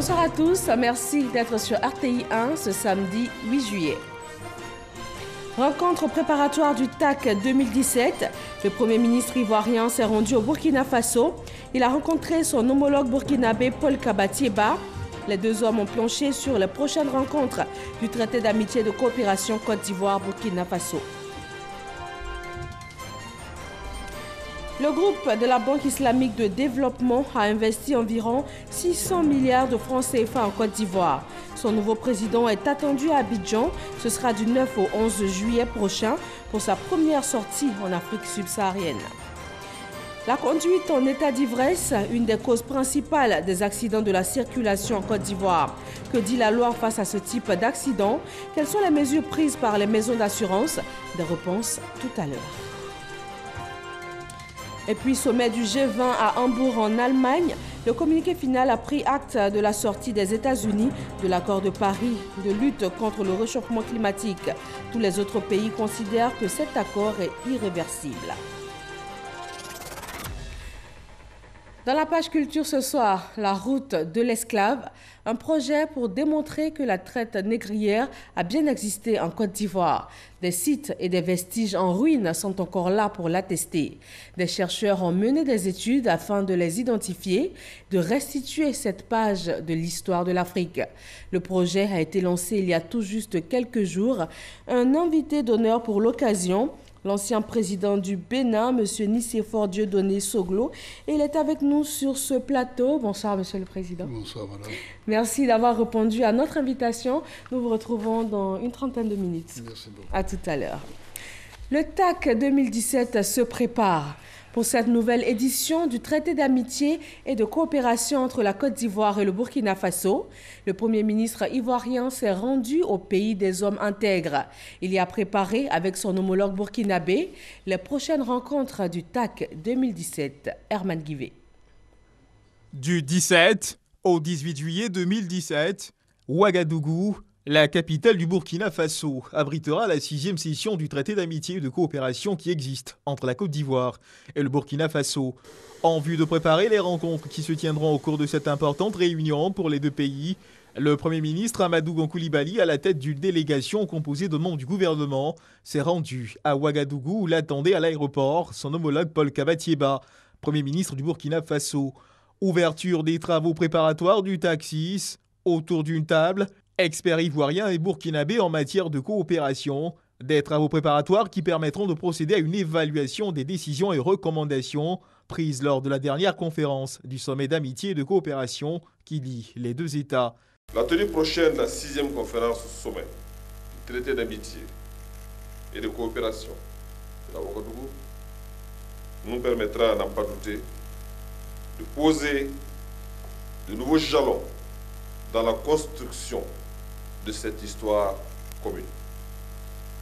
Bonsoir à tous, merci d'être sur RTI 1 ce samedi 8 juillet. Rencontre préparatoire du TAC 2017. Le Premier ministre ivoirien s'est rendu au Burkina Faso. Il a rencontré son homologue burkinabé Paul Kabatieba. Les deux hommes ont planché sur les prochaines rencontres du traité d'amitié et de coopération Côte d'Ivoire-Burkina Faso. Le groupe de la Banque islamique de développement a investi environ 600 milliards de francs CFA en Côte d'Ivoire. Son nouveau président est attendu à Abidjan. Ce sera du 9 au 11 juillet prochain pour sa première sortie en Afrique subsaharienne. La conduite en état d'ivresse, une des causes principales des accidents de la circulation en Côte d'Ivoire. Que dit la loi face à ce type d'accident? Quelles sont les mesures prises par les maisons d'assurance? Des réponses tout à l'heure. Et puis, sommet du G20 à Hambourg en Allemagne, le communiqué final a pris acte de la sortie des États-Unis de l'accord de Paris de lutte contre le réchauffement climatique. Tous les autres pays considèrent que cet accord est irréversible. Dans la page culture ce soir, la route de l'esclave, un projet pour démontrer que la traite négrière a bien existé en Côte d'Ivoire. Des sites et des vestiges en ruine sont encore là pour l'attester. Des chercheurs ont mené des études afin de les identifier, de restituer cette page de l'histoire de l'Afrique. Le projet a été lancé il y a tout juste quelques jours. Un invité d'honneur pour l'occasion, l'ancien président du Bénin, M. Nicéphore Dieudonné Soglo. Et il est avec nous sur ce plateau. Bonsoir, Monsieur le Président. Bonsoir, madame. Merci d'avoir répondu à notre invitation. Nous vous retrouvons dans une trentaine de minutes. Merci beaucoup. À tout à l'heure. Le TAC 2017 se prépare. Pour cette nouvelle édition du traité d'amitié et de coopération entre la Côte d'Ivoire et le Burkina Faso, le Premier ministre ivoirien s'est rendu au pays des hommes intègres. Il y a préparé avec son homologue burkinabé les prochaines rencontres du TAC 2017. Herman Guivet. Du 17 au 18 juillet 2017, Ouagadougou, la capitale du Burkina Faso, abritera la 6e session du traité d'amitié et de coopération qui existe entre la Côte d'Ivoire et le Burkina Faso, en vue de préparer les rencontres qui se tiendront au cours de cette importante réunion pour les deux pays. Le Premier ministre Amadou Gon Coulibaly, à la tête d'une délégation composée de membres du gouvernement, s'est rendu à Ouagadougou où l'attendait à l'aéroport son homologue Paul Kabatieba, Premier ministre du Burkina Faso. Ouverture des travaux préparatoires du TAC 6 autour d'une table. Experts ivoiriens et burkinabés en matière de coopération, des travaux préparatoires qui permettront de procéder à une évaluation des décisions et recommandations prises lors de la dernière conférence du sommet d'amitié et de coopération qui lie les deux États. La tenue prochaine de la 6e conférence sommet du traité d'amitié et de coopération de la Ouagadougou nous permettra, à n'en pas douter, de poser de nouveaux jalons dans la construction de cette histoire commune.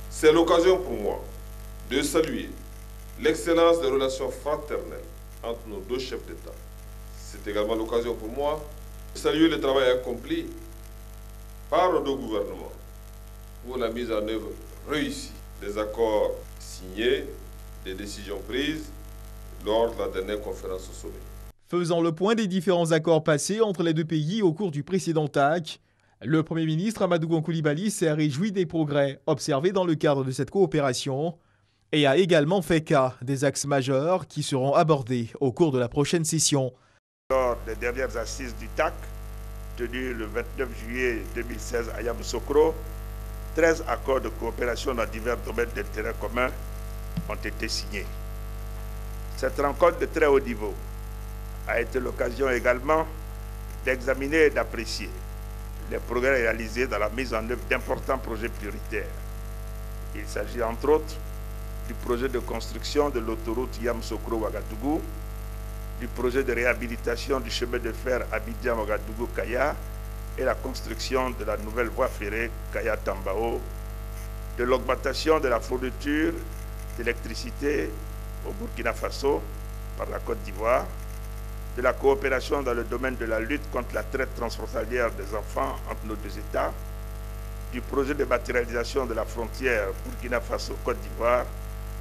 C'est l'occasion pour moi de saluer l'excellence des relations fraternelles entre nos deux chefs d'État. C'est également l'occasion pour moi de saluer le travail accompli par nos deux gouvernements pour la mise en œuvre réussie des accords signés, des décisions prises lors de la dernière conférence au sommet. Faisant le point des différents accords passés entre les deux pays au cours du précédent TAC, le Premier ministre Amadou Gon Coulibaly s'est réjoui des progrès observés dans le cadre de cette coopération et a également fait cas des axes majeurs qui seront abordés au cours de la prochaine session. Lors des dernières assises du TAC, tenues le 29 juillet 2016 à Yamoussoukro, 13 accords de coopération dans divers domaines d'intérêt commun ont été signés. Cette rencontre de très haut niveau a été l'occasion également d'examiner et d'apprécier les progrès réalisés dans la mise en œuvre d'importants projets prioritaires. Il s'agit entre autres du projet de construction de l'autoroute Yamoussoukro-Ouagadougou, du projet de réhabilitation du chemin de fer Abidjan-Ouagadougou-Kaya et la construction de la nouvelle voie ferrée Kaya-Tambao, de l'augmentation de la fourniture d'électricité au Burkina Faso par la Côte d'Ivoire, de la coopération dans le domaine de la lutte contre la traite transfrontalière des enfants entre nos deux États, du projet de matérialisation de la frontière Burkina Faso-Côte d'Ivoire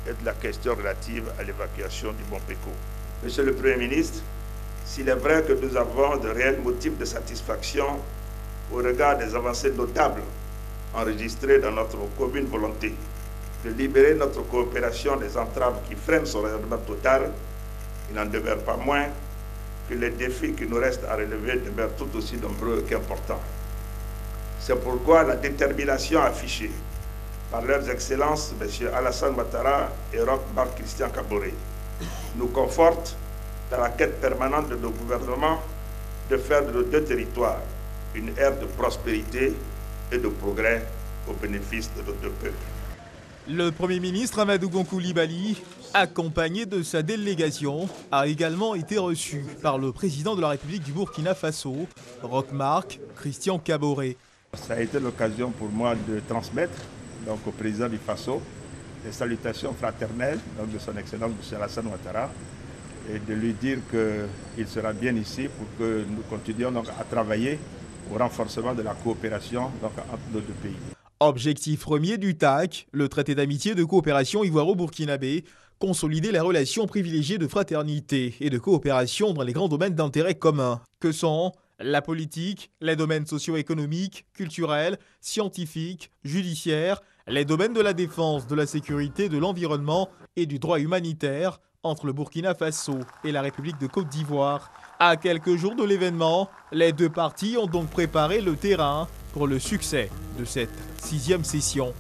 et de la question relative à l'évacuation du Mont Péco. Monsieur le Premier ministre, S'il est vrai que nous avons de réels motifs de satisfaction au regard des avancées notables enregistrées dans notre commune volonté de libérer notre coopération des entraves qui freinent son rayonnement total, il n'en demeure pas moins que les défis qui nous restent à relever demeurent tout aussi nombreux qu'importants. C'est pourquoi la détermination affichée par leurs excellences, M. Alassane Ouattara et Roch Marc Christian Kaboré, nous conforte dans la quête permanente de nos gouvernements de faire de nos deux territoires une ère de prospérité et de progrès au bénéfice de nos deux peuples. Le Premier ministre Amadou Gon Coulibaly, accompagné de sa délégation, a également été reçu par le président de la République du Burkina Faso, Roch Marc Christian Kaboré. Ça a été l'occasion pour moi de transmettre donc, au président du Faso des salutations fraternelles donc, de son Excellence M. Alassane Ouattara et de lui dire qu'il sera bien ici pour que nous continuions donc, à travailler au renforcement de la coopération donc, entre nos deux pays. Objectif premier du TAC, le traité d'amitié de coopération ivoiro-burkinabé, consolider les relations privilégiées de fraternité et de coopération dans les grands domaines d'intérêt commun, que sont la politique, les domaines socio-économiques, culturels, scientifiques, judiciaires, les domaines de la défense, de la sécurité, de l'environnement et du droit humanitaire entre le Burkina Faso et la République de Côte d'Ivoire. À quelques jours de l'événement, les deux parties ont donc préparé le terrain pour le succès de cette 6e session.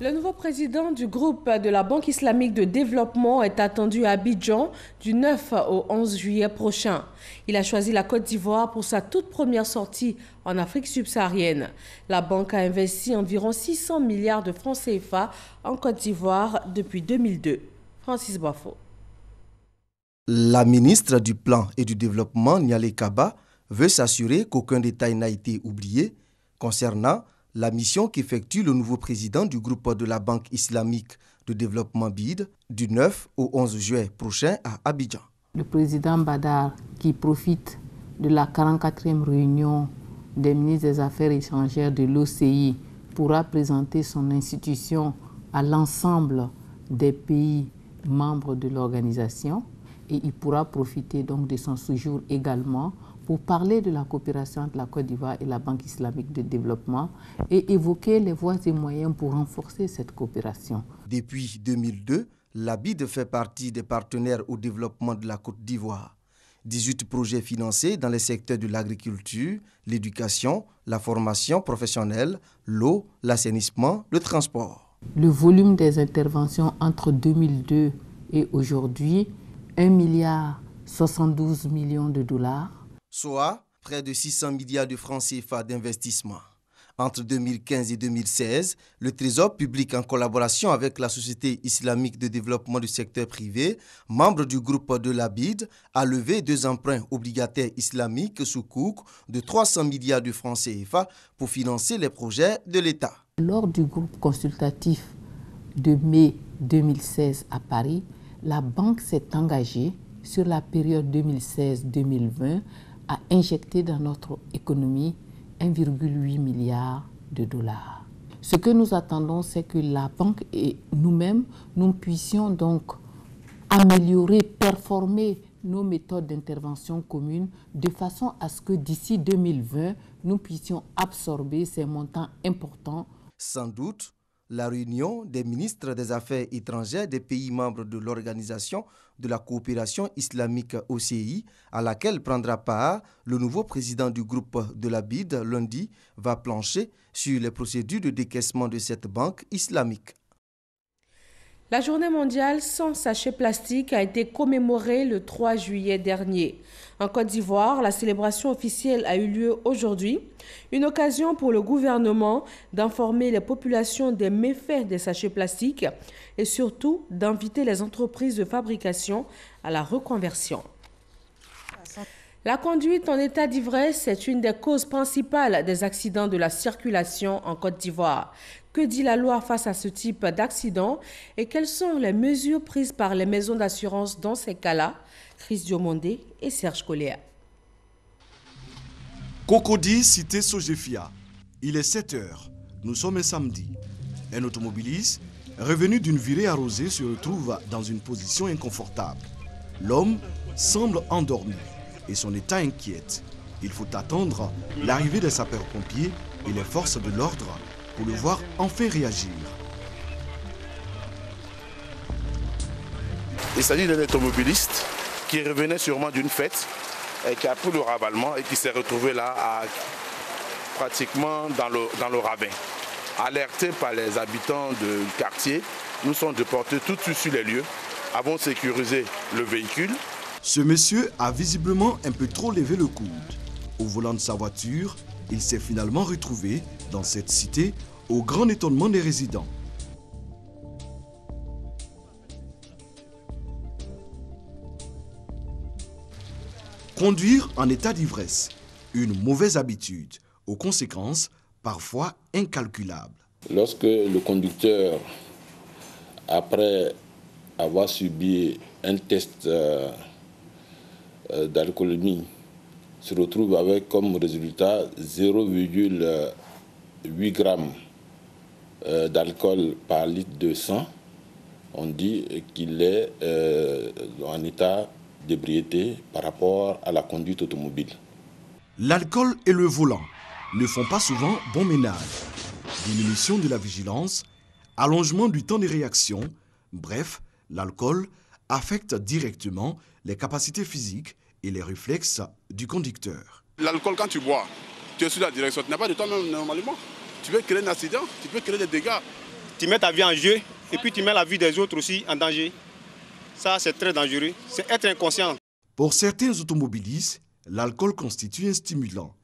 Le nouveau président du groupe de la Banque islamique de développement est attendu à Abidjan du 9 au 11 juillet prochain. Il a choisi la Côte d'Ivoire pour sa toute première sortie en Afrique subsaharienne. La banque a investi environ 600 milliards de francs CFA en Côte d'Ivoire depuis 2002. Francis Bafo. La ministre du Plan et du Développement, Nialé Kaba, veut s'assurer qu'aucun détail n'a été oublié concernant la mission qu'effectue le nouveau président du groupe de la Banque islamique de développement BID du 9 au 11 juillet prochain à Abidjan. Le président Badar, qui profite de la 44e réunion des ministres des Affaires étrangères de l'OCI, pourra présenter son institution à l'ensemble des pays membres de l'organisation et il pourra profiter donc de son séjour également pour parler de la coopération entre la Côte d'Ivoire et la Banque islamique de développement et évoquer les voies et moyens pour renforcer cette coopération. Depuis 2002, la BID fait partie des partenaires au développement de la Côte d'Ivoire. 18 projets financés dans les secteurs de l'agriculture, l'éducation, la formation professionnelle, l'eau, l'assainissement, le transport. Le volume des interventions entre 2002 et aujourd'hui, 1,72 milliard de dollars. Soit près de 600 milliards de francs CFA d'investissement. Entre 2015 et 2016, le Trésor public, en collaboration avec la Société islamique de développement du secteur privé, membre du groupe de la BID, a levé 2 emprunts obligataires islamiques sukuk de 300 milliards de francs CFA pour financer les projets de l'État. Lors du groupe consultatif de mai 2016 à Paris, la banque s'est engagée sur la période 2016-2020 à injecter dans notre économie 1,8 milliard de dollars. Ce que nous attendons, c'est que la banque et nous-mêmes, nous puissions donc améliorer, performer nos méthodes d'intervention communes de façon à ce que d'ici 2020, nous puissions absorber ces montants importants. Sans doute, la réunion des ministres des Affaires étrangères des pays membres de l'Organisation de la coopération islamique OCI, à laquelle prendra part le nouveau président du groupe de la BID lundi, va plancher sur les procédures de décaissement de cette banque islamique. La journée mondiale sans sachets plastiques a été commémorée le 3 juillet dernier. En Côte d'Ivoire, la célébration officielle a eu lieu aujourd'hui, une occasion pour le gouvernement d'informer les populations des méfaits des sachets plastiques et surtout d'inviter les entreprises de fabrication à la reconversion. La conduite en état d'ivresse est une des causes principales des accidents de la circulation en Côte d'Ivoire. Que dit la loi face à ce type d'accident et quelles sont les mesures prises par les maisons d'assurance dans ces cas-là? Chris Diomondé et Serge Coléa. Cocody, cité Sogefia. Il est 7 heures. Nous sommes un samedi. Un automobiliste, revenu d'une virée arrosée, se retrouve dans une position inconfortable. L'homme semble endormi et son état inquiète. Il faut attendre l'arrivée des sapeurs-pompiers et les forces de l'ordre pour le voir enfin réagir. Il s'agit d'un automobiliste qui revenait sûrement d'une fête et qui a pris le ravalement et qui s'est retrouvé là pratiquement dans le ravin. Alertés par les habitants du quartier, nous sommes déportés tout de suite sur les lieux, avons sécurisé le véhicule. Ce monsieur a visiblement un peu trop levé le coude. Au volant de sa voiture, il s'est finalement retrouvé dans cette cité au grand étonnement des résidents. Conduire en état d'ivresse, une mauvaise habitude, aux conséquences parfois incalculables. Lorsque le conducteur, après avoir subi un test d'alcoolémie, se retrouve avec comme résultat 0,8 grammes d'alcool par litre de sang, on dit qu'il est en état d'ébriété par rapport à la conduite automobile. L'alcool et le volant ne font pas souvent bon ménage. Diminution de la vigilance, allongement du temps de réaction, bref, l'alcool affecte directement les capacités physiques et les réflexes du conducteur. L'alcool, quand tu bois, tu es sur la direction, tu n'as pas de temps même normalement. Tu peux créer un accident, tu peux créer des dégâts. Tu mets ta vie en jeu et puis tu mets la vie des autres aussi en danger. Ça, c'est très dangereux. C'est être inconscient. Pour certains automobilistes, l'alcool constitue un stimulant,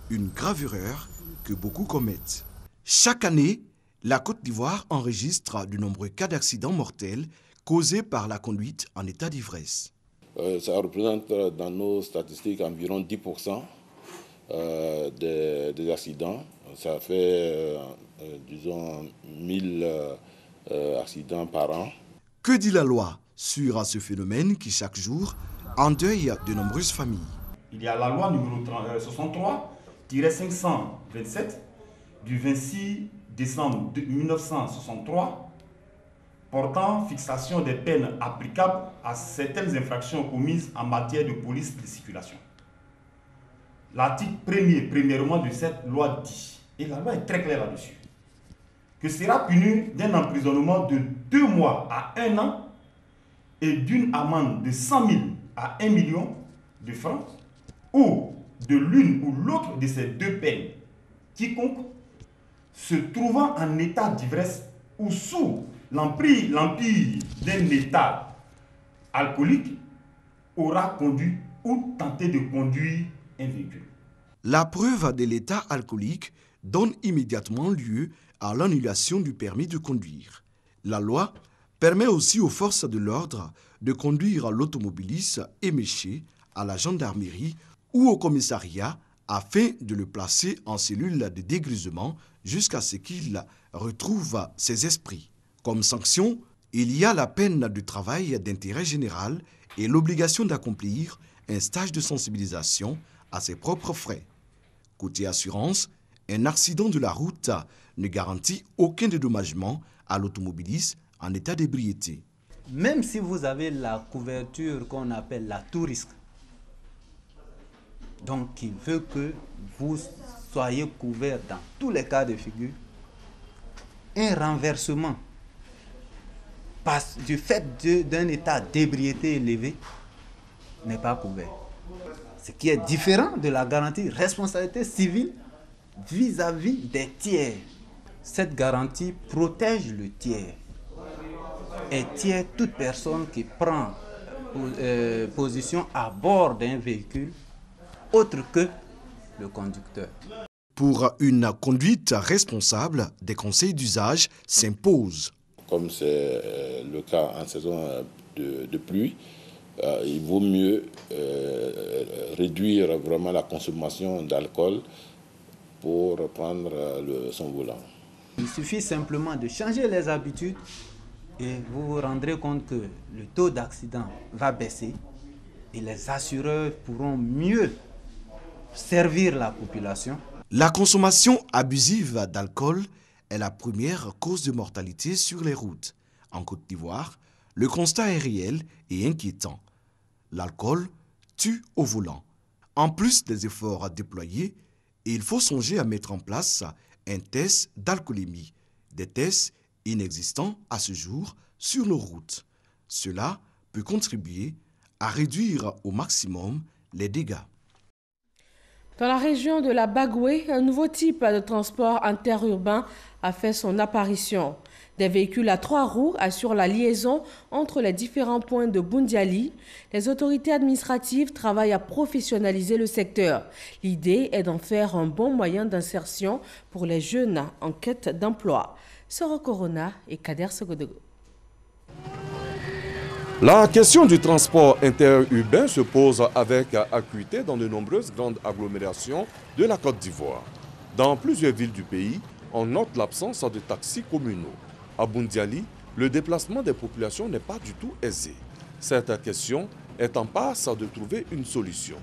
une grave erreur que beaucoup commettent. Chaque année, la Côte d'Ivoire enregistre de nombreux cas d'accidents mortels causés par la conduite en état d'ivresse. Ça représente dans nos statistiques environ 10% des accidents. Ça fait, disons, 1000 accidents par an. Que dit la loi sur ce phénomène qui, chaque jour, endeuille de nombreuses familles? Il y a la loi numéro 63-527 du 26 décembre 1963 portant fixation des peines applicables à certaines infractions commises en matière de police de circulation. L'article premièrement de cette loi dit, et la loi est très claire là-dessus, que sera puni d'un emprisonnement de 2 mois à 1 an et d'une amende de 100 000 à 1 million de francs, ou de l'une ou l'autre de ces deux peines, quiconque se trouvant en état d'ivresse ou sous l'empire d'un état alcoolique aura conduit ou tenté de conduire un véhicule. La preuve de l'état alcoolique donne immédiatement lieu à l'annulation du permis de conduire. La loi permet aussi aux forces de l'ordre de conduire l'automobiliste éméché à la gendarmerie ou au commissariat afin de le placer en cellule de dégrisement jusqu'à ce qu'il retrouve ses esprits. Comme sanction, il y a la peine de travail d'intérêt général et l'obligation d'accomplir un stage de sensibilisation à ses propres frais. Côté assurance, un accident de la route ne garantit aucun dédommagement à l'automobiliste en état d'ébriété. Même si vous avez la couverture qu'on appelle la tout risque, donc qui veut que vous soyez couvert dans tous les cas de figure, un renversement du fait d'un état d'ébriété élevé n'est pas couvert. Ce qui est différent de la garantie responsabilité civile vis-à-vis des tiers. Cette garantie protège le tiers. Et tiers toute personne qui prend position à bord d'un véhicule autre que le conducteur. Pour une conduite responsable, des conseils d'usage s'imposent. Comme c'est le cas en saison de pluie, il vaut mieux réduire vraiment la consommation d'alcool pour prendre son volant. Il suffit simplement de changer les habitudes et vous vous rendrez compte que le taux d'accident va baisser et les assureurs pourront mieux servir la population. La consommation abusive d'alcool est la première cause de mortalité sur les routes. En Côte d'Ivoire, le constat est réel et inquiétant. l'alcool tue au volant. En plus des efforts à déployer, il faut songer à mettre en place un test d'alcoolémie, des tests inexistants à ce jour sur nos routes. Cela peut contribuer à réduire au maximum les dégâts. Dans la région de la Bagoué, un nouveau type de transport interurbain a fait son apparition. Des véhicules à 3 roues assurent la liaison entre les différents points de Boundiali. Les autorités administratives travaillent à professionnaliser le secteur. L'idée est d'en faire un bon moyen d'insertion pour les jeunes en quête d'emploi. Soro Corona et Kader Sogodogo. La question du transport interurbain se pose avec acuité dans de nombreuses grandes agglomérations de la Côte d'Ivoire. Dans plusieurs villes du pays, on note l'absence de taxis communaux. À Boundiali, le déplacement des populations n'est pas du tout aisé. Cette question est en passe de trouver une solution.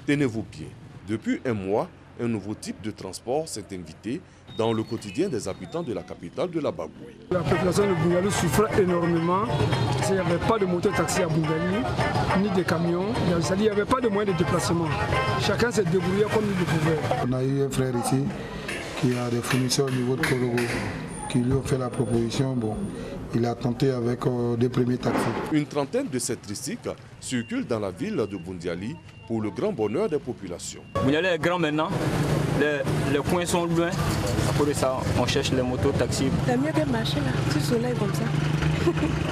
Tenez-vous bien, depuis un mois, un nouveau type de transport s'est invité dans le quotidien des habitants de la capitale de la Bagoué. La population de Boundiali souffrait énormément. Il n'y avait pas de moto-taxi à Boundiali, ni de camions. Il n'y avait pas de moyens de déplacement. Chacun s'est débrouillé comme il le pouvait. On a eu un frère ici qui a des fournisseurs au niveau de Korogo qui lui ont fait la proposition. Bon, il a tenté avec des premiers taxis. Une trentaine de ces tricycles circulent dans la ville de Boundiali pour le grand bonheur des populations. Boundiali est grand maintenant, les coins sont loin. Pour ça, on cherche les motos, taxis. C'est mieux que marcher là, sous soleil comme ça.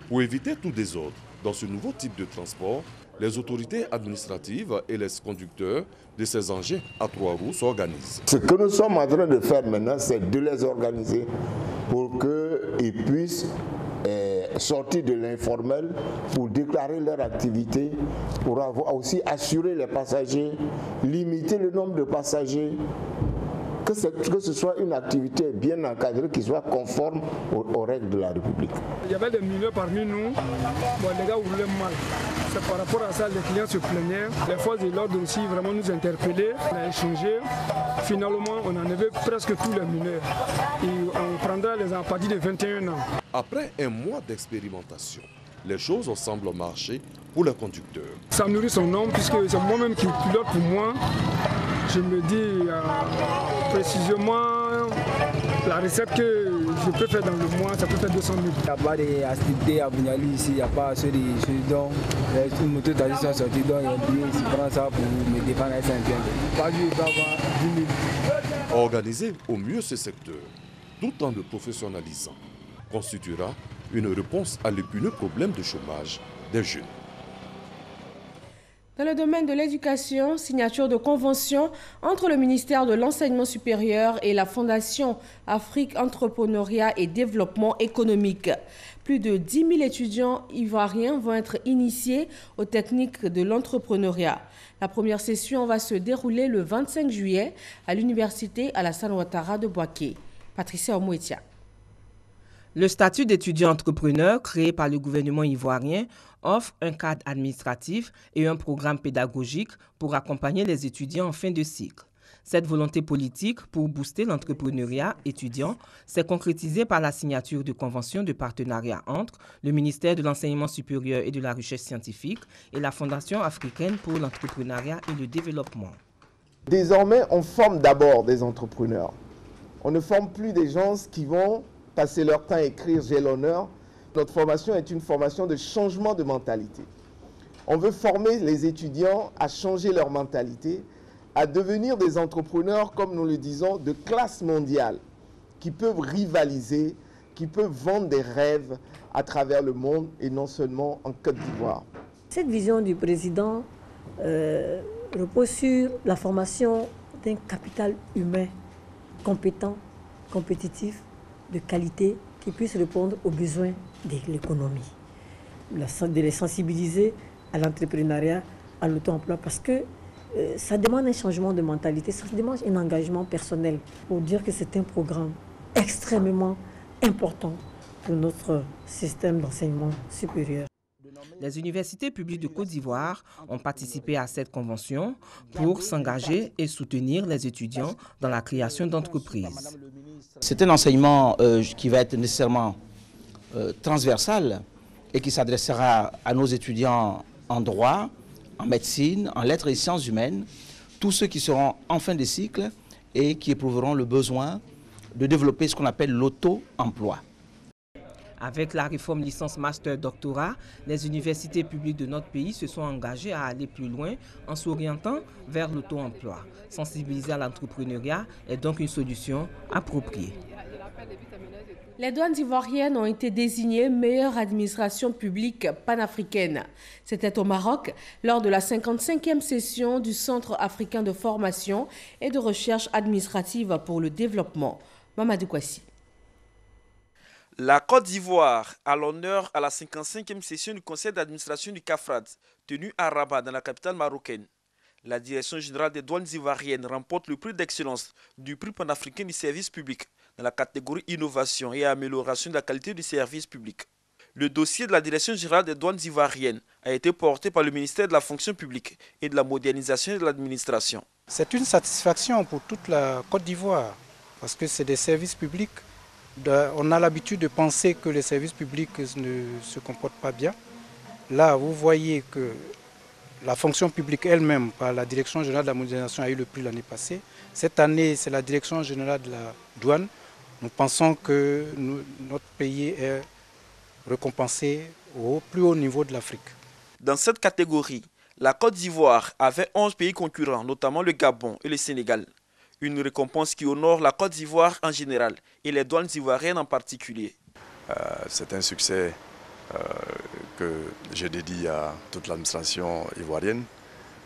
Pour éviter tout désordre dans ce nouveau type de transport, les autorités administratives et les conducteurs de ces engins à 3 roues s'organisent. Ce que nous sommes en train de faire maintenant, c'est de les organiser pour qu'ils puissent sortir de l'informel, pour déclarer leur activité, pour avoir aussi assurer les passagers, limiter le nombre de passagers, que ce soit une activité bien encadrée qui soit conforme aux règles de la République. Il y avait des mineurs parmi nous, les gars roulaient mal. C'est par rapport à ça, les clients se plaignaient. Les forces de l'ordre aussi vraiment nous interpellaient, on a échangé. Finalement, on a enlevé presque tous les mineurs. Et on prendra les à partir de 21 ans. Après un mois d'expérimentation, les choses semblent marcher pour les conducteurs. Ça nourrit son homme puisque c'est moi-même qui pilote pour moi. Je me dis précisément la recette que je peux faire dans le mois, ça peut faire 200 000. Il n'y a pas d'activité à Boundiali ici, il n'y a pas ceux des dont les motos taxis sont sortis, donc il y a oublié, je prends ça pour me défendre à Saint-Pierre. Pas du tout avoir 10 000. Organiser au mieux ce secteur, tout en le professionnalisant, constituera une réponse à l'épineux problème de chômage des jeunes. Dans le domaine de l'éducation, signature de convention entre le ministère de l'Enseignement supérieur et la Fondation Afrique Entrepreneuriat et Développement économique. Plus de 10 000 étudiants ivoiriens vont être initiés aux techniques de l'entrepreneuriat. La première session va se dérouler le 25 juillet à l'université Alassane Ouattara de Bouaké. Patricia Omouetia. Le statut d'étudiant entrepreneur créé par le gouvernement ivoirien offre un cadre administratif et un programme pédagogique pour accompagner les étudiants en fin de cycle. Cette volonté politique pour booster l'entrepreneuriat étudiant s'est concrétisée par la signature de conventions de partenariat entre le ministère de l'Enseignement supérieur et de la Recherche scientifique et la Fondation africaine pour l'entrepreneuriat et le développement. Désormais, on forme d'abord des entrepreneurs. On ne forme plus des gens qui vont passer leur temps à écrire « j'ai l'honneur ». Notre formation est une formation de changement de mentalité. On veut former les étudiants à changer leur mentalité, à devenir des entrepreneurs, comme nous le disons, de classe mondiale, qui peuvent rivaliser, qui peuvent vendre des rêves à travers le monde et non seulement en Côte d'Ivoire. Cette vision du président repose sur la formation d'un capital humain compétent, compétitif, de qualité, qui puisse répondre aux besoins de l'économie. De les sensibiliser à l'entrepreneuriat, à l'auto-emploi, parce que ça demande un changement de mentalité, ça demande un engagement personnel pour dire que c'est un programme extrêmement important pour notre système d'enseignement supérieur. Les universités publiques de Côte d'Ivoire ont participé à cette convention pour s'engager et soutenir les étudiants dans la création d'entreprises. C'est un enseignement qui va être nécessairement transversal et qui s'adressera à nos étudiants en droit, en médecine, en lettres et sciences humaines, tous ceux qui seront en fin de cycle et qui éprouveront le besoin de développer ce qu'on appelle l'auto-emploi. Avec la réforme licence master doctorat, les universités publiques de notre pays se sont engagées à aller plus loin en s'orientant vers l'auto-emploi. Sensibiliser à l'entrepreneuriat est donc une solution appropriée. Les douanes ivoiriennes ont été désignées meilleure administration publique panafricaine. C'était au Maroc lors de la 55e session du Centre africain de formation et de recherche administrative pour le développement. Mamadou Kwasi. La Côte d'Ivoire a l'honneur à la 55e session du conseil d'administration du CAFRAD, tenue à Rabat, dans la capitale marocaine. La direction générale des douanes ivoiriennes remporte le prix d'excellence du prix panafricain du service public dans la catégorie innovation et amélioration de la qualité du service public. Le dossier de la direction générale des douanes ivoiriennes a été porté par le ministère de la fonction publique et de la modernisation de l'administration. C'est une satisfaction pour toute la Côte d'Ivoire parce que c'est des services publics. On a l'habitude de penser que les services publics ne se comportent pas bien. Là, vous voyez que la fonction publique elle-même, par la Direction générale de la modernisation, a eu le prix l'année passée. Cette année, c'est la Direction générale de la douane. Nous pensons que notre pays est récompensé au plus haut niveau de l'Afrique. Dans cette catégorie, la Côte d'Ivoire avait 11 pays concurrents, notamment le Gabon et le Sénégal. Une récompense qui honore la Côte d'Ivoire en général et les douanes ivoiriennes en particulier. C'est un succès que je dédie à toute l'administration ivoirienne,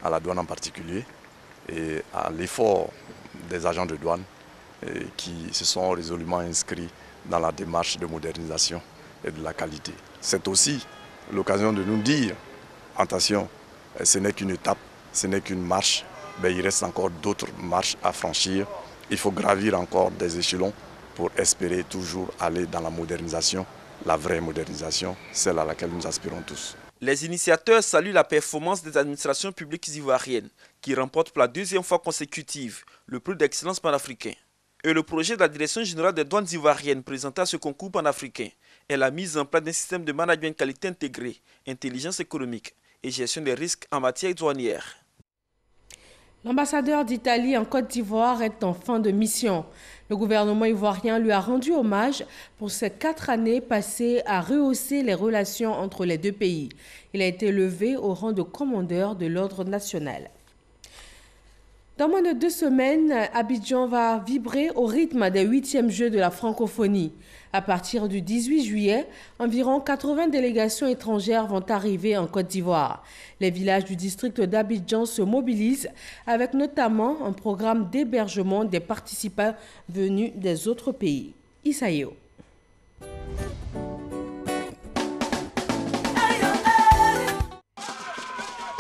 à la douane en particulier, et à l'effort des agents de douane qui se sont résolument inscrits dans la démarche de modernisation et de la qualité. C'est aussi l'occasion de nous dire, attention, ce n'est qu'une étape, ce n'est qu'une marche, mais il reste encore d'autres marches à franchir. Il faut gravir encore des échelons pour espérer toujours aller dans la modernisation, la vraie modernisation, celle à laquelle nous aspirons tous. Les initiateurs saluent la performance des administrations publiques ivoiriennes qui remportent pour la deuxième fois consécutive le prix d'excellence panafricain. Et le projet de la Direction générale des douanes ivoiriennes présenté à ce concours panafricain est la mise en place d'un système de management qualité intégré, intelligence économique et gestion des risques en matière douanière. L'ambassadeur d'Italie en Côte d'Ivoire est en fin de mission. Le gouvernement ivoirien lui a rendu hommage pour ses 4 années passées à rehausser les relations entre les deux pays. Il a été élevé au rang de commandeur de l'ordre national. Dans moins de 2 semaines, Abidjan va vibrer au rythme des 8e Jeux de la francophonie. À partir du 18 juillet, environ 80 délégations étrangères vont arriver en Côte d'Ivoire. Les villages du district d'Abidjan se mobilisent avec notamment un programme d'hébergement des participants venus des autres pays. Isaïo.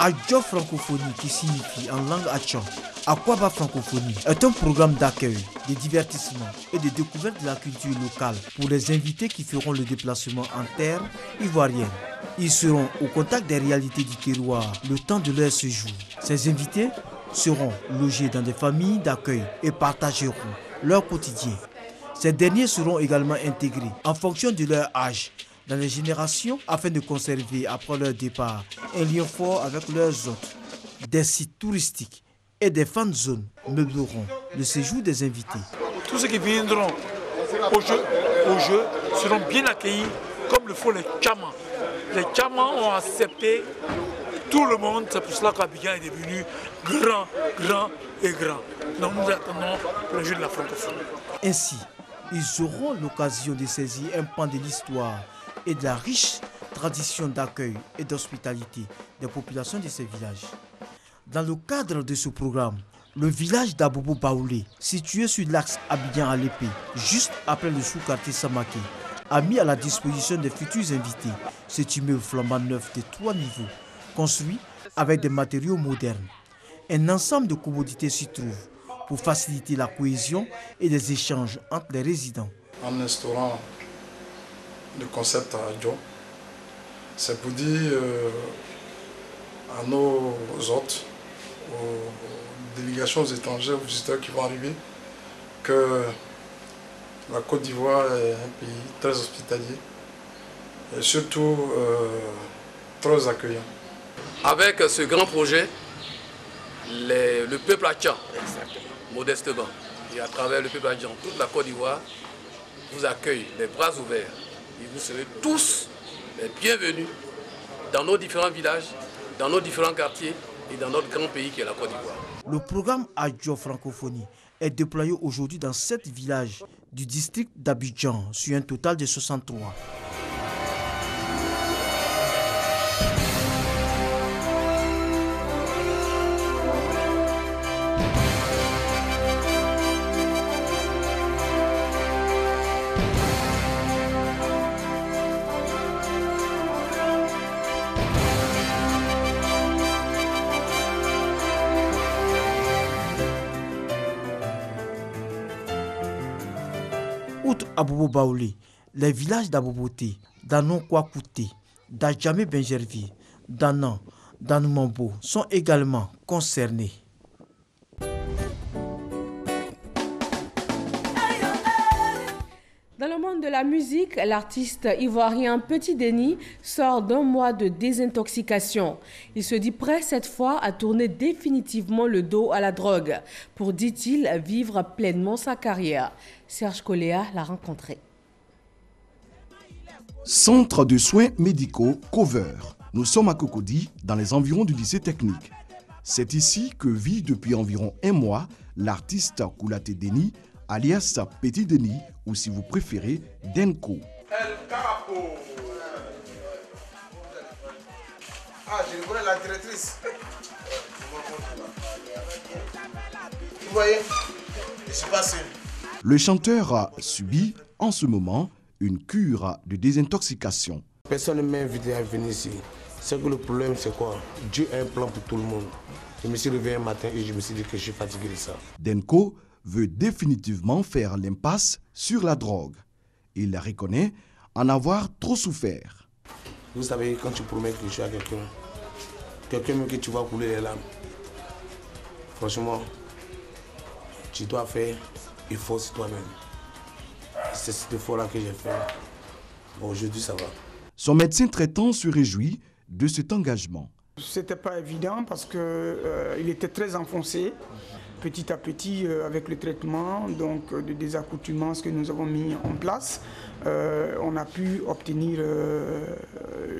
Adjo Francophonie, qui signifie en langue Atchan, Akwaba Francophonie, est un programme d'accueil, de divertissement et de découverte de la culture locale pour les invités qui feront le déplacement en terre ivoirienne. Ils seront au contact des réalités du terroir le temps de leur séjour. Ces invités seront logés dans des familles d'accueil et partageront leur quotidien. Ces derniers seront également intégrés en fonction de leur âge dans les générations afin de conserver après leur départ un lien fort avec leurs hôtes. Des sites touristiques et des fan zones meubleront le séjour des invités. Tous ceux qui viendront au jeu seront bien accueillis comme le font les Tchamas. Les Tchamas ont accepté tout le monde, c'est pour cela qu'Abidjan est devenu grand et grand. Donc nous attendons le jeu de la francophonie. Ainsi, ils auront l'occasion de saisir un pan de l'histoire et de la riche tradition d'accueil et d'hospitalité des populations de ces villages. Dans le cadre de ce programme, le village d'Abobo Baoulé, situé sur l'axe Abidjan-Alépé, juste après le sous-quartier Samaké, a mis à la disposition des futurs invités cet immeuble flambant neuf de 3 niveaux, construit avec des matériaux modernes. Un ensemble de commodités s'y trouve pour faciliter la cohésion et les échanges entre les résidents. En instaurant le concept à Adjo, c'est pour dire à nos hôtes, aux délégations étrangères, aux visiteurs qui vont arriver, que la Côte d'Ivoire est un pays très hospitalier et surtout très accueillant. Avec ce grand projet, le peuple Adjan, modestement, et à travers le peuple Adjan, toute la Côte d'Ivoire, vous accueille les bras ouverts. Et vous serez tous les bienvenus dans nos différents villages, dans nos différents quartiers et dans notre grand pays qui est la Côte d'Ivoire. Le programme Adjo Francophonie est déployé aujourd'hui dans 7 villages du district d'Abidjan sur un total de 63. Outre Abobo Baoulé, les villages d'Aboboté, d'Anon Kwakouté, d'Adjamé Benjervi, d'Anan, d'Anoumambo sont également concernés. Dans le monde de la musique, l'artiste ivoirien Petit Déni sort d'un mois de désintoxication. Il se dit prêt cette fois à tourner définitivement le dos à la drogue pour, dit-il, vivre pleinement sa carrière. Serge Coléa l'a rencontré. Centre de soins médicaux Cover. Nous sommes à Cocody, dans les environs du lycée technique. C'est ici que vit depuis environ un mois l'artiste Koulaté Déni, alias Petit Déni, ou si vous préférez, Denko. Ah, je connais la directrice. Vous voyez, je suis passé. Le chanteur subit en ce moment une cure de désintoxication. Personne ne m'a invité à venir ici. C'est que le problème, c'est quoi? Dieu a un plan pour tout le monde. Je me suis réveillé un matin et je me suis dit que je suis fatigué de ça. Denko veut définitivement faire l'impasse sur la drogue. Il reconnaît en avoir trop souffert. Vous savez, quand tu promets quelque chose à quelqu'un même que tu vas couler les larmes, franchement, tu dois faire effort sur toi-même. C'est cet effort-là que j'ai fait. Bon, aujourd'hui, ça va. Son médecin traitant se réjouit de cet engagement. C'était pas évident parce qu'il était très enfoncé. Petit à petit, avec le traitement donc, de désaccoutumance que nous avons mis en place, on a pu obtenir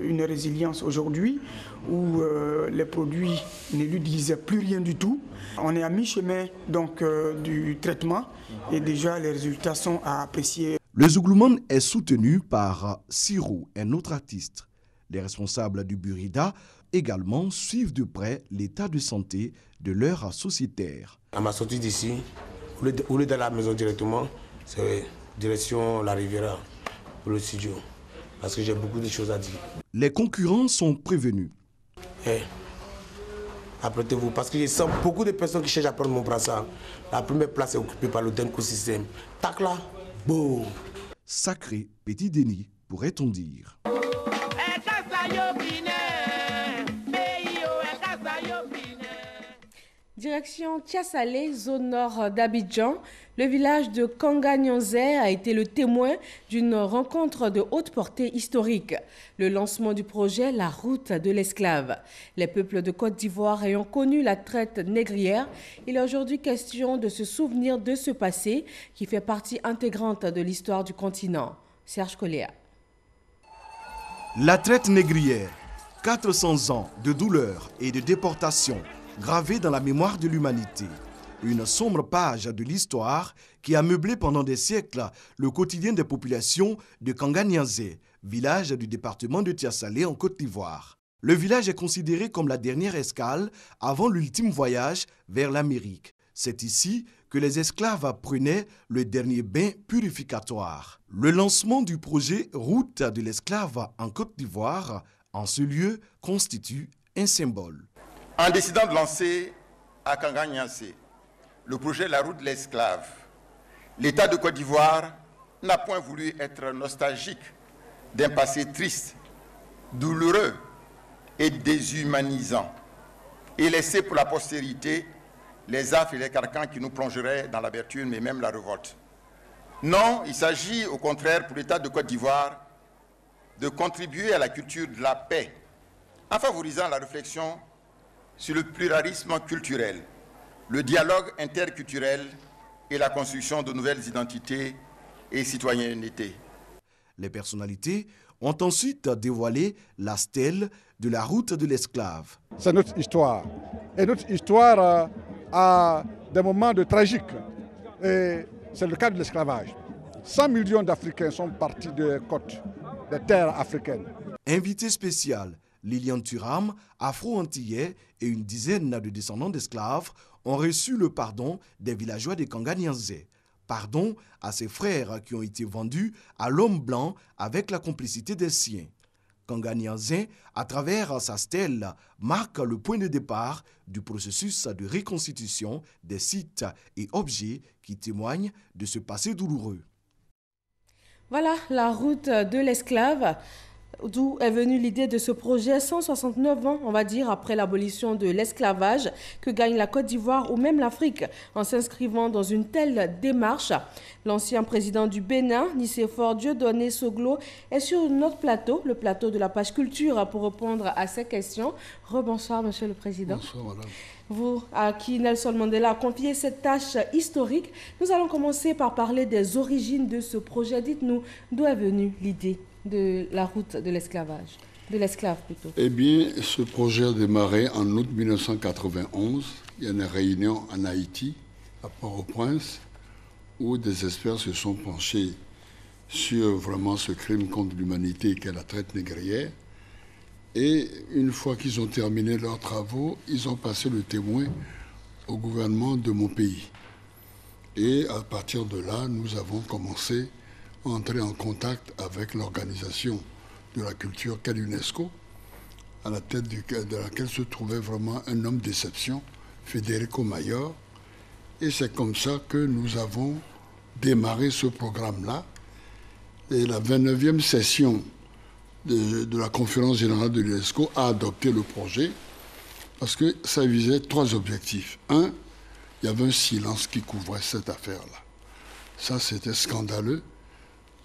une résilience aujourd'hui où les produits ne lui disaient plus rien du tout. On est à mi-chemin donc, du traitement et déjà les résultats sont à apprécier. Le Zouglouman est soutenu par Siro, un autre artiste. Les responsables du Burida également suivent de près l'état de santé de leurs sociétaires. À ma sortie d'ici, au lieu d'aller à la maison directement, c'est direction la Riviera pour le studio, parce que j'ai beaucoup de choses à dire. Les concurrents sont prévenus. Apprêtez-vous, parce que je sens beaucoup de personnes qui cherchent à prendre mon brassard. La première place est occupée par le Denko System. Tac là, boum. Sacré Petit Déni, pourrait-on dire. Direction Tiassalé, zone nord d'Abidjan, le village de Kanga-Nyanze a été le témoin d'une rencontre de haute portée historique. Le lancement du projet La route de l'esclave. Les peuples de Côte d'Ivoire ayant connu la traite négrière, il est aujourd'hui question de se souvenir de ce passé qui fait partie intégrante de l'histoire du continent. Serge Coléa. La traite négrière, 400 ans de douleur et de déportation gravée dans la mémoire de l'humanité. Une sombre page de l'histoire qui a meublé pendant des siècles le quotidien des populations de Kanga-Nyanze, village du département de Tiassalé en Côte d'Ivoire. Le village est considéré comme la dernière escale avant l'ultime voyage vers l'Amérique. C'est ici que les esclaves prenaient le dernier bain purificatoire. Le lancement du projet Route de l'esclave en Côte d'Ivoire, en ce lieu, constitue un symbole. En décidant de lancer à Kanga-Nyanze le projet La route de l'esclave, l'État de Côte d'Ivoire n'a point voulu être nostalgique d'un passé triste, douloureux et déshumanisant, et laisser pour la postérité les affres et les carcans qui nous plongeraient dans l'amertume et même la révolte. Non, il s'agit au contraire pour l'État de Côte d'Ivoire de contribuer à la culture de la paix en favorisant la réflexion sur le pluralisme culturel, le dialogue interculturel et la construction de nouvelles identités et citoyenneté. Les personnalités ont ensuite dévoilé la stèle de la route de l'esclave. C'est notre histoire. Et notre histoire a des moments de tragique. Et c'est le cas de l'esclavage. 100 millions d'Africains sont partis des côtes, des terres africaines. Invité spécial, Liliane Thuram, afro-antillais et une dizaine de descendants d'esclaves ont reçu le pardon des villageois de Kanga-Nyanzé. Pardon à ses frères qui ont été vendus à l'homme blanc avec la complicité des siens. Kanga-Nyanzé, à travers sa stèle, marque le point de départ du processus de reconstitution des sites et objets qui témoignent de ce passé douloureux. Voilà la route de l'esclave. D'où est venue l'idée de ce projet 169 ans, on va dire, après l'abolition de l'esclavage que gagne la Côte d'Ivoire ou même l'Afrique en s'inscrivant dans une telle démarche. L'ancien président du Bénin, Nicéphore Dieudonné Soglo, est sur notre plateau, le plateau de la page culture, pour répondre à ces questions. Rebonsoir, Monsieur le Président. Bonsoir, Madame. Vous, à qui Nelson Mandela a confié cette tâche historique, nous allons commencer par parler des origines de ce projet. Dites-nous, d'où est venue l'idée de la route de l'esclavage, de l'esclave plutôt? Eh bien, ce projet a démarré en août 1991. Il y a une réunion en Haïti, à Port-au-Prince, où des experts se sont penchés sur vraiment ce crime contre l'humanité qu'est la traite négrière. Et une fois qu'ils ont terminé leurs travaux, ils ont passé le témoin au gouvernement de mon pays. Et à partir de là, nous avons commencé à entrer en contact avec l'organisation de la culture qu'est l'UNESCO, à la tête de laquelle se trouvait vraiment un homme d'exception, Federico Mayor. Et c'est comme ça que nous avons démarré ce programme-là. Et la 29e session de la conférence générale de l'UNESCO a adopté le projet parce que ça visait 3 objectifs. Un, il y avait un silence qui couvrait cette affaire-là. Ça, c'était scandaleux.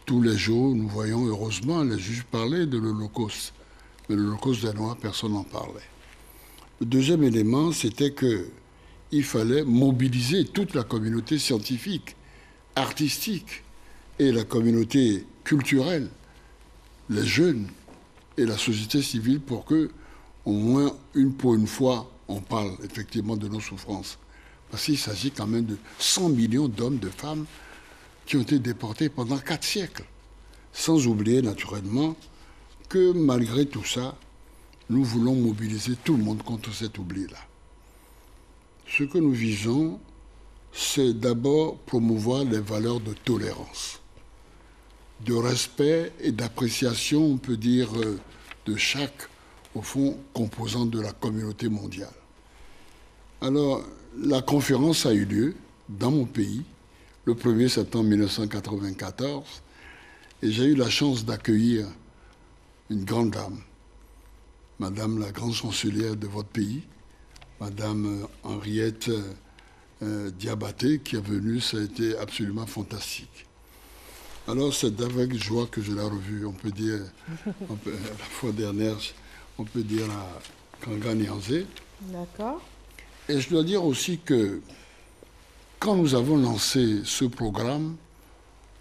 Tous les jours, nous voyons heureusement les juges parler de l'Holocauste. Mais l'Holocauste des Noirs, personne n'en parlait. Le deuxième élément, c'était qu'il fallait mobiliser toute la communauté scientifique, artistique et la communauté culturelle, les jeunes et la société civile pour que, au moins pour une fois, on parle effectivement de nos souffrances. Parce qu'il s'agit quand même de 100 millions d'hommes, de femmes qui ont été déportés pendant 4 siècles. Sans oublier naturellement que malgré tout ça, nous voulons mobiliser tout le monde contre cet oubli-là. Ce que nous visons, c'est d'abord promouvoir les valeurs de tolérance, de respect et d'appréciation, on peut dire, de chaque, au fond, composant de la communauté mondiale. Alors, la conférence a eu lieu dans mon pays, le 1er septembre 1994, et j'ai eu la chance d'accueillir une grande dame, Madame la grande chancelière de votre pays, Madame Henriette Diabaté, qui est venue, ça a été absolument fantastique. Alors c'est avec joie que je l'ai revue, on peut dire, la fois dernière, on peut dire à Kanga-Nyanzé. D'accord. Et je dois dire aussi que quand nous avons lancé ce programme,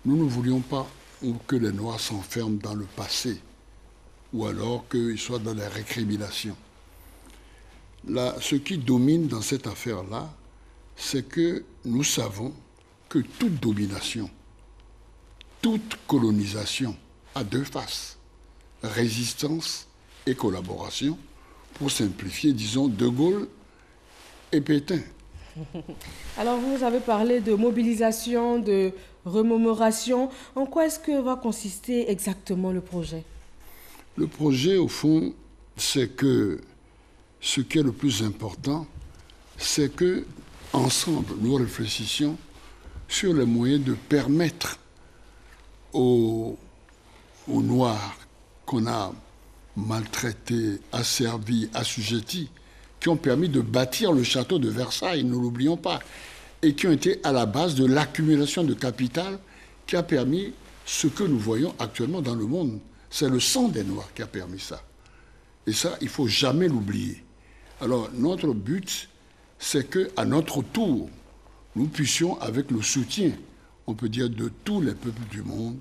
nous ne voulions pas que les Noirs s'enferment dans le passé ou alors qu'ils soient dans les récriminations. Là, ce qui domine dans cette affaire-là, c'est que nous savons que toute domination, toute colonisation a 2 faces, résistance et collaboration. Pour simplifier, disons, De Gaulle et Pétain. Alors, vous avez parlé de mobilisation, de remémoration. En quoi est-ce que va consister exactement le projet? Le projet, au fond, c'est que ce qui est le plus important, c'est que ensemble, nous réfléchissions sur les moyens de permettre aux Noirs qu'on a maltraités, asservis, assujettis, qui ont permis de bâtir le château de Versailles, ne l'oublions pas, et qui ont été à la base de l'accumulation de capital qui a permis ce que nous voyons actuellement dans le monde. C'est le sang des Noirs qui a permis ça. Et ça, il ne faut jamais l'oublier. Alors, notre but, c'est qu'à notre tour, nous puissions, avec le soutien, on peut dire, de tous les peuples du monde,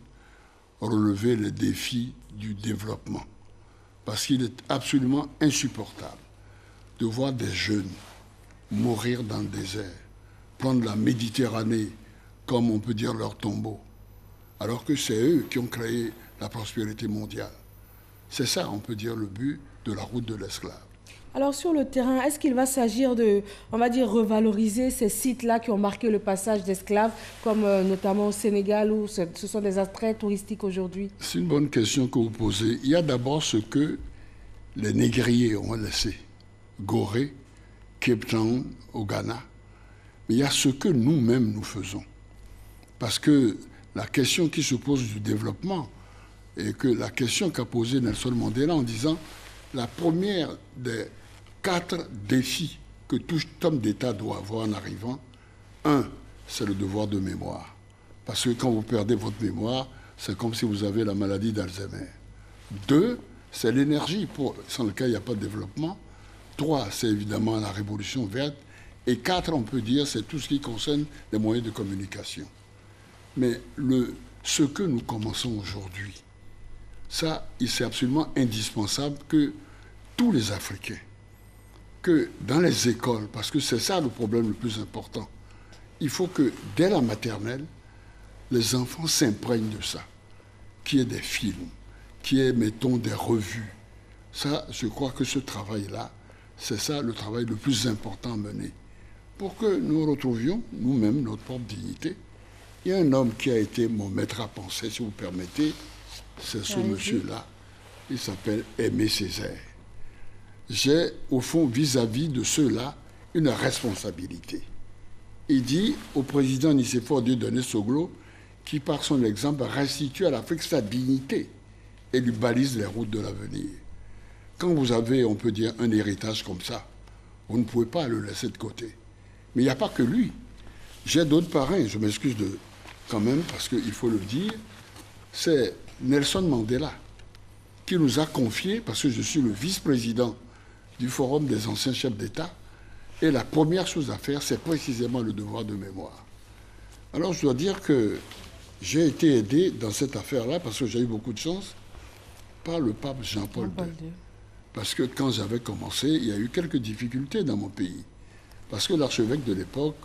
relever les défis du développement. Parce qu'il est absolument insupportable de voir des jeunes mourir dans le désert, prendre la Méditerranée comme on peut dire leur tombeau, alors que c'est eux qui ont créé la prospérité mondiale. C'est ça, on peut dire, le but de la route de l'esclave. Alors sur le terrain, est-ce qu'il va s'agir de, on va dire, revaloriser ces sites-là qui ont marqué le passage d'esclaves, comme notamment au Sénégal, où ce sont des attraits touristiques aujourd'hui? C'est une bonne question que vous posez. Il y a d'abord ce que les négriers ont laissé, Gorée, Cape Town, au Ghana. Mais il y a ce que nous-mêmes nous faisons. Parce que la question qui se pose du développement, et que la question qu'a posée Nelson Mandela en disant la première des 4 défis que tout homme d'État doit avoir en arrivant, 1, c'est le devoir de mémoire. Parce que quand vous perdez votre mémoire, c'est comme si vous avez la maladie d'Alzheimer. 2, c'est l'énergie, sans laquelle il n'y a pas de développement. 3, c'est évidemment la révolution verte. Et 4, on peut dire, c'est tout ce qui concerne les moyens de communication. Mais ce que nous commençons aujourd'hui, ça, c'est absolument indispensable que tous les Africains, que dans les écoles, parce que c'est ça le problème le plus important, il faut que dès la maternelle, les enfants s'imprègnent de ça, qu'il y ait des films, qu'il y ait, mettons, des revues. Ça, je crois que ce travail-là, c'est ça le travail le plus important à mener, pour que nous retrouvions nous-mêmes notre propre dignité. Il y a un homme qui a été mon maître à penser, si vous permettez, c'est ce monsieur-là. Il s'appelle Aimé Césaire. J'ai, au fond, vis-à-vis de ceux-là, une responsabilité. Il dit au président Nicéphore Dieudonné Soglo, qui par son exemple restitue à l'Afrique sa dignité et lui balise les routes de l'avenir. Quand vous avez, on peut dire, un héritage comme ça, vous ne pouvez pas le laisser de côté. Mais il n'y a pas que lui. J'ai d'autres parrains, je m'excuse quand même, parce qu'il faut le dire, c'est Nelson Mandela qui nous a confié, parce que je suis le vice-président du Forum des anciens chefs d'État, et la première chose à faire, c'est précisément le devoir de mémoire. Alors je dois dire que j'ai été aidé dans cette affaire-là, parce que j'ai eu beaucoup de chance, par le pape Jean-Paul II. Parce que quand j'avais commencé, il y a eu quelques difficultés dans mon pays. Parce que l'archevêque de l'époque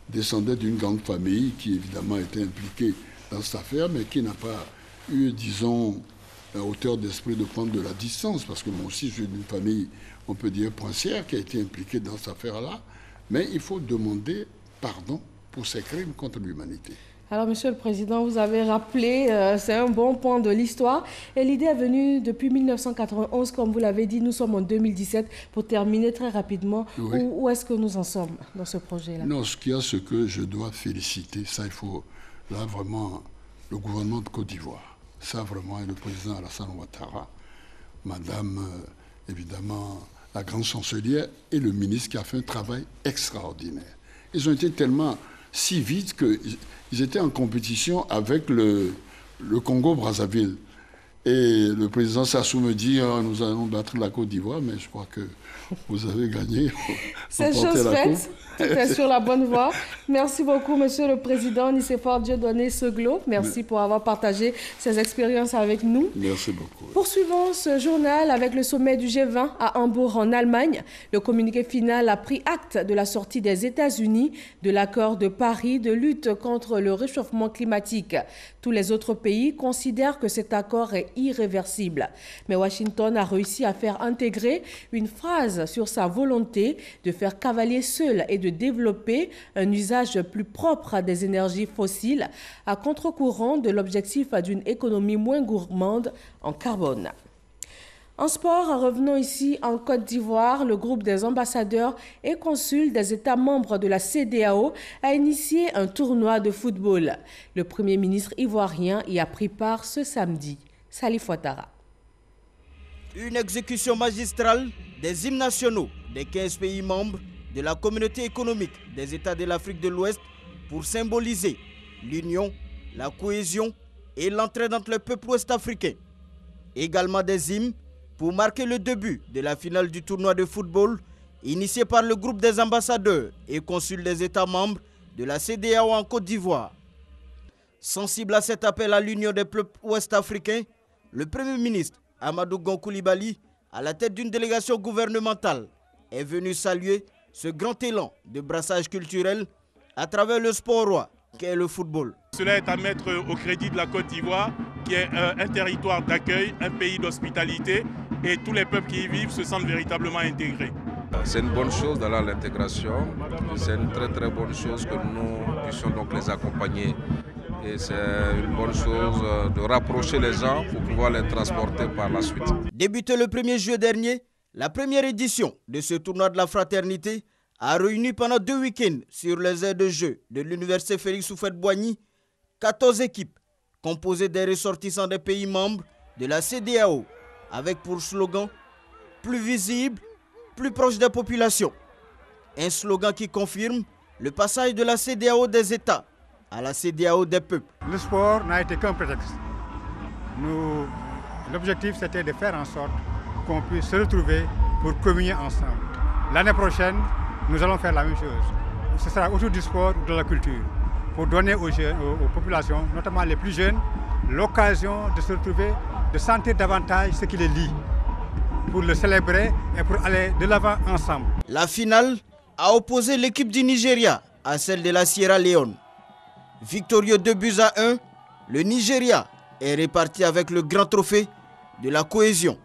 descendait d'une grande famille qui évidemment était impliquée dans cette affaire, mais qui n'a pas eu, disons, la hauteur d'esprit de prendre de la distance, parce que moi aussi, je suis d'une famille, on peut dire, princière, qui a été impliquée dans cette affaire-là. Mais il faut demander pardon pour ces crimes contre l'humanité. Alors, Monsieur le Président, vous avez rappelé, c'est un bon point de l'histoire. Et l'idée est venue depuis 1991, comme vous l'avez dit, nous sommes en 2017. Pour terminer très rapidement, oui. Où est-ce que nous en sommes dans ce projet-là? Non, ce qu'il y a, ce que je dois féliciter, ça, il faut, là, vraiment, le gouvernement de Côte d'Ivoire, ça, vraiment, et le président Alassane Ouattara, Madame, évidemment, la grande chancelière et le ministre qui a fait un travail extraordinaire. Ils ont été tellement si vite qu'ils étaient en compétition avec le Congo-Brazzaville. Et le président Sassou me dit nous allons battre la Côte d'Ivoire, mais je crois que vous avez gagné. C'est chose faite, tout est sur la bonne voie. Merci beaucoup, Monsieur le Président Nicéphore Dieudonné Soglo. Merci pour avoir partagé ces expériences avec nous. Merci beaucoup. Poursuivons ce journal avec le sommet du G20 à Hambourg, en Allemagne. Le communiqué final a pris acte de la sortie des États-Unis de l'accord de Paris de lutte contre le réchauffement climatique. Tous les autres pays considèrent que cet accord est irréversible. Mais Washington a réussi à faire intégrer une phrase sur sa volonté de faire cavalier seul et de développer un usage plus propre des énergies fossiles à contre-courant de l'objectif d'une économie moins gourmande en carbone. En sport, revenons ici en Côte d'Ivoire. Le groupe des ambassadeurs et consuls des États membres de la CEDEAO a initié un tournoi de football. Le Premier ministre ivoirien y a pris part ce samedi. Salif Ouattara. Une exécution magistrale des hymnes nationaux des 15 pays membres de la communauté économique des États de l'Afrique de l'Ouest pour symboliser l'union, la cohésion et l'entraide entre les peuples ouest-africains. Également des hymnes pour marquer le début de la finale du tournoi de football initié par le groupe des ambassadeurs et consuls des États membres de la CEDEAO en Côte d'Ivoire. Sensible à cet appel à l'Union des peuples ouest-africains, le Premier ministre Amadou Gon Coulibaly, à la tête d'une délégation gouvernementale, est venu saluer ce grand élan de brassage culturel à travers le sport roi qu'est le football. Cela est à mettre au crédit de la Côte d'Ivoire, qui est un territoire d'accueil, un pays d'hospitalité, et tous les peuples qui y vivent se sentent véritablement intégrés. C'est une bonne chose d'aller à l'intégration, c'est une très bonne chose que nous puissions donc les accompagner. Et c'est une bonne chose de rapprocher les gens pour pouvoir les transporter par la suite. Débuté le 1er juillet dernier, la première édition de ce tournoi de la fraternité a réuni pendant 2 week-ends sur les aires de jeu de l'université Félix Houphouët-Boigny 14 équipes composées des ressortissants des pays membres de la CEDEAO avec pour slogan « Plus visible, plus proche des populations ». Un slogan qui confirme le passage de la CEDEAO des États à la CEDEAO des peuples. Le sport n'a été qu'un prétexte. L'objectif c'était de faire en sorte qu'on puisse se retrouver pour communier ensemble. L'année prochaine, nous allons faire la même chose. Ce sera autour du sport ou de la culture, pour donner aux jeunes, aux populations, notamment les plus jeunes, l'occasion de se retrouver, de sentir davantage ce qui les lie, pour le célébrer et pour aller de l'avant ensemble. La finale a opposé l'équipe du Nigeria à celle de la Sierra Leone. Victorieux 2-1, le Nigeria est reparti avec le grand trophée de la cohésion.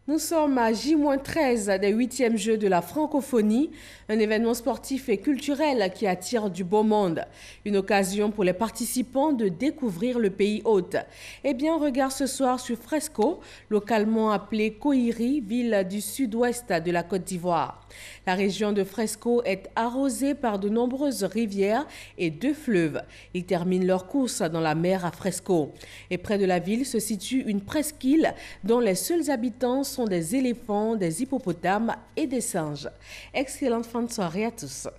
Nous sommes à J-13 des 8e Jeux de la francophonie, un événement sportif et culturel qui attire du beau monde. Une occasion pour les participants de découvrir le pays hôte. Eh bien, on regarde ce soir sur Fresco, localement appelé Koiri, ville du sud-ouest de la Côte d'Ivoire. La région de Fresco est arrosée par de nombreuses rivières et 2 fleuves. Ils terminent leur course dans la mer à Fresco. Et près de la ville se situe une presqu'île dont les seuls habitants sont des éléphants, des hippopotames et des singes. Excellente fin de soirée à tous.